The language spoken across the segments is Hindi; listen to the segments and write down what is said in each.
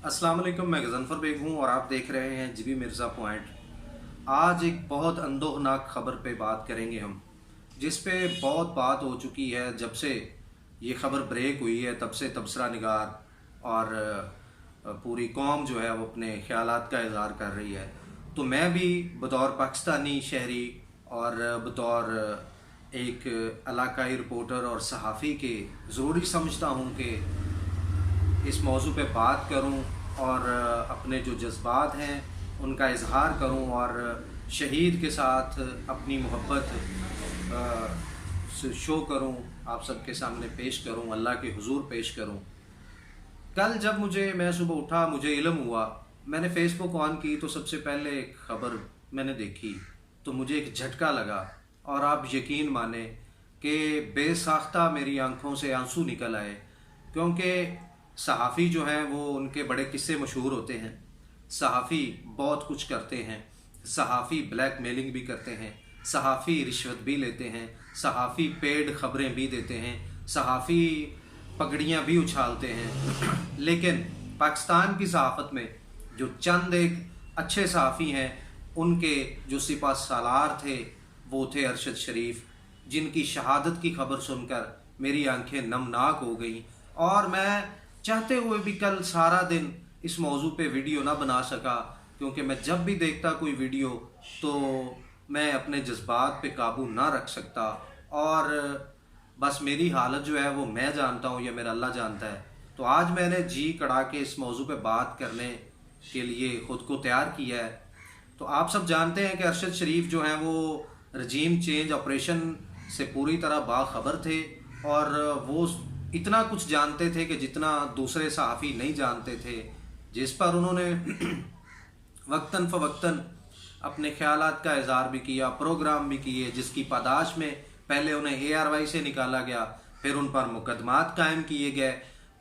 अस्सलाम वालेकुम, मैं गज़नफ़र बेग हूँ और आप देख रहे हैं जीबी मिर्ज़ा पॉइंट। आज एक बहुत अंदोहनाक ख़बर पे बात करेंगे हम, जिस पे बहुत बात हो चुकी है। जब से ये ख़बर ब्रेक हुई है तब से तबसरा निगार और पूरी कौम जो है वो अपने ख़यालात का इज़हार कर रही है। तो मैं भी बतौर पाकिस्तानी शहरी और बतौर एक इलाकाई रिपोर्टर और सहाफ़ी के ज़रूरी समझता हूँ कि इस मौजू पे बात करूं और अपने जो जज्बात हैं उनका इजहार करूं और शहीद के साथ अपनी मोहब्बत शो करूं, आप सबके सामने पेश करूं, अल्लाह के हुजूर पेश करूं। कल जब मैं सुबह उठा, मुझे इल्म हुआ, मैंने फ़ेसबुक ऑन की तो सबसे पहले एक ख़बर मैंने देखी तो मुझे एक झटका लगा और आप यकीन माने कि बेसाख्ता मेरी आंखों से आंसू निकल आए, क्योंकि सहाफ़ी जो हैं वो उनके बड़े किस्से मशहूर होते हैं। सहाफ़ी बहुत कुछ करते हैं, सहाफ़ी ब्लैक मेलिंग भी करते हैं, सहाफ़ी रिश्वत भी लेते हैं, सहाफ़ी पेड खबरें भी देते हैं, सहाफ़ी पगड़ियाँ भी उछालते हैं। लेकिन पाकिस्तान की सहाफ़त में जो चंद एक अच्छे सहाफ़ी हैं, उनके जो सिपा सालार थे वो थे अरशद शरीफ, जिनकी शहादत की खबर सुनकर मेरी आंखें नमनाक हो गई। और मैं चाहते हुए भी कल सारा दिन इस मौजू पे वीडियो ना बना सका, क्योंकि मैं जब भी देखता कोई वीडियो तो मैं अपने जज्बात पे काबू ना रख सकता। और बस मेरी हालत जो है वो मैं जानता हूँ या मेरा अल्लाह जानता है। तो आज मैंने जी कड़ा के इस मौजू पे बात करने के लिए ख़ुद को तैयार किया है। तो आप सब जानते हैं कि अरशद शरीफ जो हैं वो रजीम चेंज ऑपरेशन से पूरी तरह बाखबर थे और वो इतना कुछ जानते थे कि जितना दूसरे सहाफ़ी नहीं जानते थे, जिस पर उन्होंने वक्तन फ़वक्तन अपने ख्यालात का इज़हार भी किया, प्रोग्राम भी किए, जिसकी पादाश में पहले उन्हें ARY से निकाला गया, फिर उन पर मुकदमात कायम किए गए,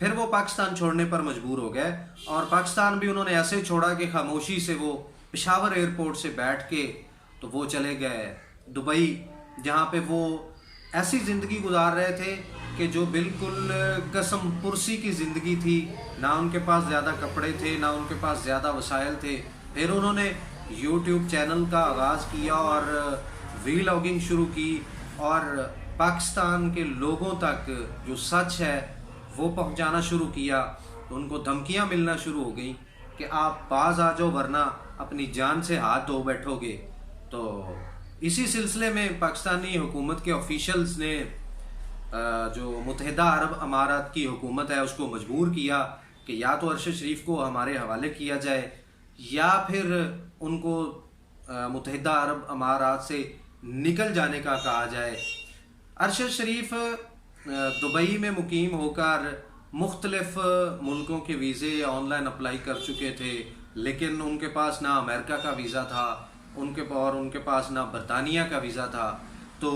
फिर वो पाकिस्तान छोड़ने पर मजबूर हो गए। और पाकिस्तान भी उन्होंने ऐसे छोड़ा कि खामोशी से वो पेशावर एयरपोर्ट से बैठ के तो वो चले गए दुबई, जहाँ पे वो ऐसी ज़िंदगी गुजार रहे थे कि जो बिल्कुल कसम पुरसी की ज़िंदगी थी। ना उनके पास ज़्यादा कपड़े थे, ना उनके पास ज़्यादा वसाइल थे। फिर उन्होंने यूट्यूब चैनल का आगाज़ किया और वीलॉगिंग शुरू की और पाकिस्तान के लोगों तक जो सच है वो पहुंचाना शुरू किया। तो उनको धमकियां मिलना शुरू हो गई कि आप बाज आ जाओ वरना अपनी जान से हाथ धो बैठोगे। तो इसी सिलसिले में पाकिस्तानी हुकूमत के ऑफिशियल्स ने जो मुत्तहिदा अरब अमारात की हुकूमत है उसको मजबूर किया कि या तो अरशद शरीफ को हमारे हवाले किया जाए या फिर उनको मुत्तहिदा अरब अमारात से निकल जाने का कहा जाए। अरशद शरीफ दुबई में मुकीम होकर मुख्तलिफ मुल्कों के वीज़े ऑनलाइन अप्लाई कर चुके थे, लेकिन उनके पास ना अमेरिका का वीज़ा था उनके पास ना बरतानिया का वीज़ा था। तो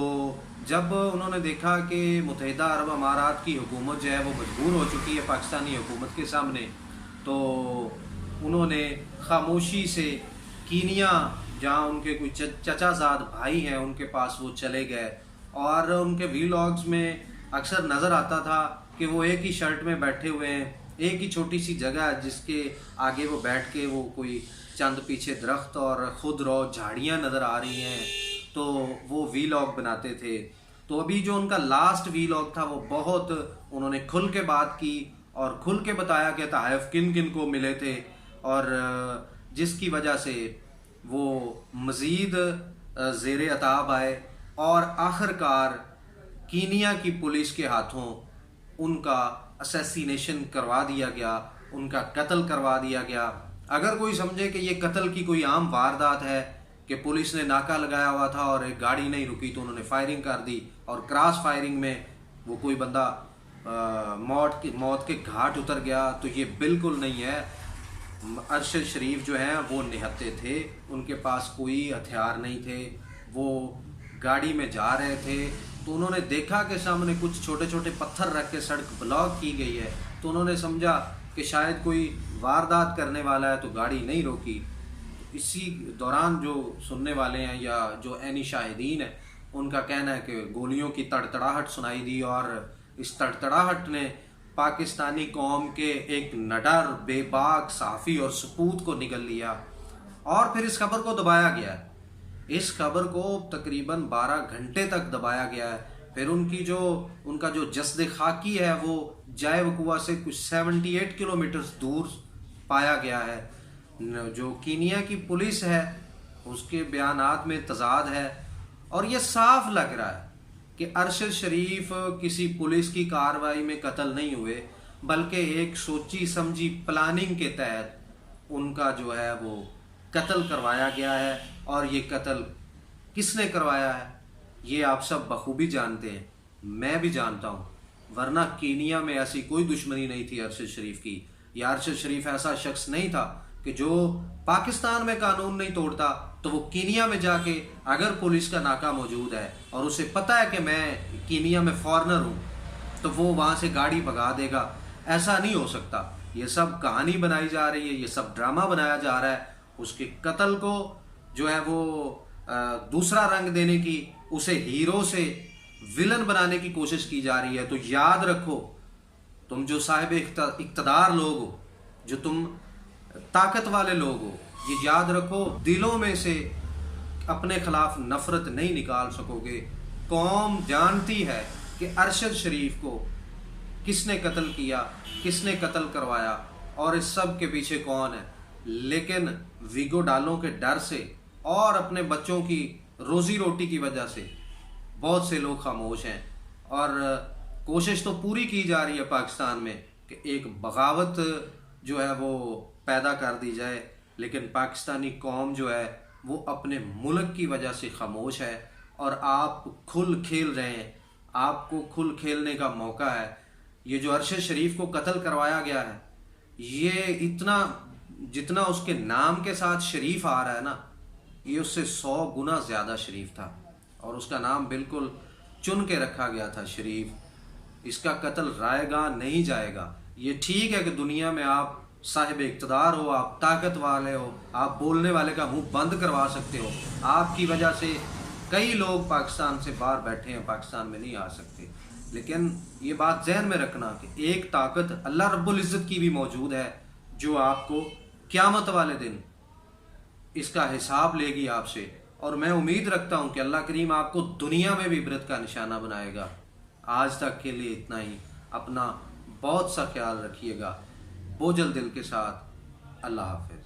जब उन्होंने देखा कि मुत्तहिदा अरब अमारात की हुकूमत जो है वो मजबूर हो चुकी है पाकिस्तानी हुकूमत के सामने, तो उन्होंने खामोशी से कीनिया, जहाँ उनके कोई चचाजाद भाई हैं, उनके पास वो चले गए। और उनके वीलॉग्स में अक्सर नज़र आता था कि वो एक ही शर्ट में बैठे हुए हैं, एक ही छोटी सी जगह जिसके आगे वो बैठ के वो कोई चंद पीछे दरख्त और खुद रो झाड़ियाँ नज़र आ रही हैं, तो वो वीलॉग बनाते थे। तो अभी जो उनका लास्ट वीलॉग था वो बहुत उन्होंने खुल के बात की और खुल के बताया कि तहफ़ किन किन को मिले थे और जिसकी वजह से वो मज़ीद ज़ेरे अताब आए और आखिरकार कीनिया की पुलिस के हाथों उनका असैसिनेशन करवा दिया गया, उनका कत्ल करवा दिया गया। अगर कोई समझे कि ये कत्ल की कोई आम वारदात है कि पुलिस ने नाका लगाया हुआ था और एक गाड़ी नहीं रुकी तो उन्होंने फायरिंग कर दी और क्रॉस फायरिंग में वो कोई बंदा मौत के घाट उतर गया, तो ये बिल्कुल नहीं है। अरशद शरीफ जो हैं वो निहत्ते थे, उनके पास कोई हथियार नहीं थे, वो गाड़ी में जा रहे थे तो उन्होंने देखा कि सामने कुछ छोटे छोटे पत्थर रख के सड़क ब्लॉक की गई है, तो उन्होंने समझा कि शायद कोई वारदात करने वाला है, तो गाड़ी नहीं रोकी। इसी दौरान जो सुनने वाले हैं या जो ऐनी शाहिदीन है उनका कहना है कि गोलियों की तड़तड़ाहट सुनाई दी और इस तड़तड़ाहट ने पाकिस्तानी कौम के एक नडर बेबाक सहाफ़ी और सपूत को निगल लिया और फिर इस खबर को दबाया गया है। इस खबर को तकरीबन 12 घंटे तक दबाया गया है। फिर उनका जो जस्द खाकी है वो जाए वकुआ से कुछ 78 किलोमीटर दूर पाया गया है। जो कीनिया की पुलिस है उसके बयानात में तजाद है और ये साफ लग रहा है कि अरशद शरीफ किसी पुलिस की कार्रवाई में कत्ल नहीं हुए, बल्कि एक सोची समझी प्लानिंग के तहत उनका जो है वो कत्ल करवाया गया है। और ये कत्ल किसने करवाया है ये आप सब बखूबी जानते हैं, मैं भी जानता हूँ, वरना कीनिया में ऐसी कोई दुश्मनी नहीं थी अरशद शरीफ की। या अरशद शरीफ ऐसा शख्स नहीं था कि जो पाकिस्तान में कानून नहीं तोड़ता तो वो कीनिया में जाके, अगर पुलिस का नाका मौजूद है और उसे पता है कि मैं कीनिया में फॉरेनर हूँ, तो वो वहाँ से गाड़ी भगा देगा। ऐसा नहीं हो सकता। ये सब कहानी बनाई जा रही है, ये सब ड्रामा बनाया जा रहा है। उसके कत्ल को जो है वो दूसरा रंग देने की, उसे हीरो से विलन बनाने की कोशिश की जा रही है। तो याद रखो, तुम जो साहिब इक़्तिदार लोग हो, जो तुम ताकत वाले लोग हो, ये याद रखो, दिलों में से अपने खिलाफ नफरत नहीं निकाल सकोगे। कौम जानती है कि अरशद शरीफ को किसने कत्ल किया, किसने कत्ल करवाया और इस सब के पीछे कौन है। लेकिन वीगो डालों के डर से और अपने बच्चों की रोजी रोटी की वजह से बहुत से लोग खामोश हैं। और कोशिश तो पूरी की जा रही है पाकिस्तान में कि एक बगावत जो है वो पैदा कर दी जाए, लेकिन पाकिस्तानी कौम जो है वो अपने मुल्क की वजह से खामोश है। और आप खुल खेल रहे हैं, आपको खुल खेलने का मौका है। ये जो अरशद शरीफ को कत्ल करवाया गया है, ये इतना, जितना उसके नाम के साथ शरीफ आ रहा है ना, ये उससे 100 गुना ज़्यादा शरीफ था। और उसका नाम बिल्कुल चुन के रखा गया था, शरीफ। इसका कत्ल रायगा नहीं जाएगा। ये ठीक है कि दुनिया में आप साहिब इक़्तिदार हो, आप ताकत वाले हो, आप बोलने वाले का मुंह बंद करवा सकते हो। आपकी वजह से कई लोग पाकिस्तान से बाहर बैठे हैं, पाकिस्तान में नहीं आ सकते। लेकिन ये बात जहन में रखना कि एक ताकत अल्लाह रब्बुल इज़्ज़त की भी मौजूद है, जो आपको क़यामत वाले दिन इसका हिसाब लेगी आपसे। और मैं उम्मीद रखता हूँ कि अल्लाह करीम आपको दुनिया में भी इबरत का निशाना बनाएगा। आज तक के लिए इतना ही। अपना बहुत सा ख्याल रखिएगा। बोझल दिल के साथ, अल्लाह हाफ़िज़।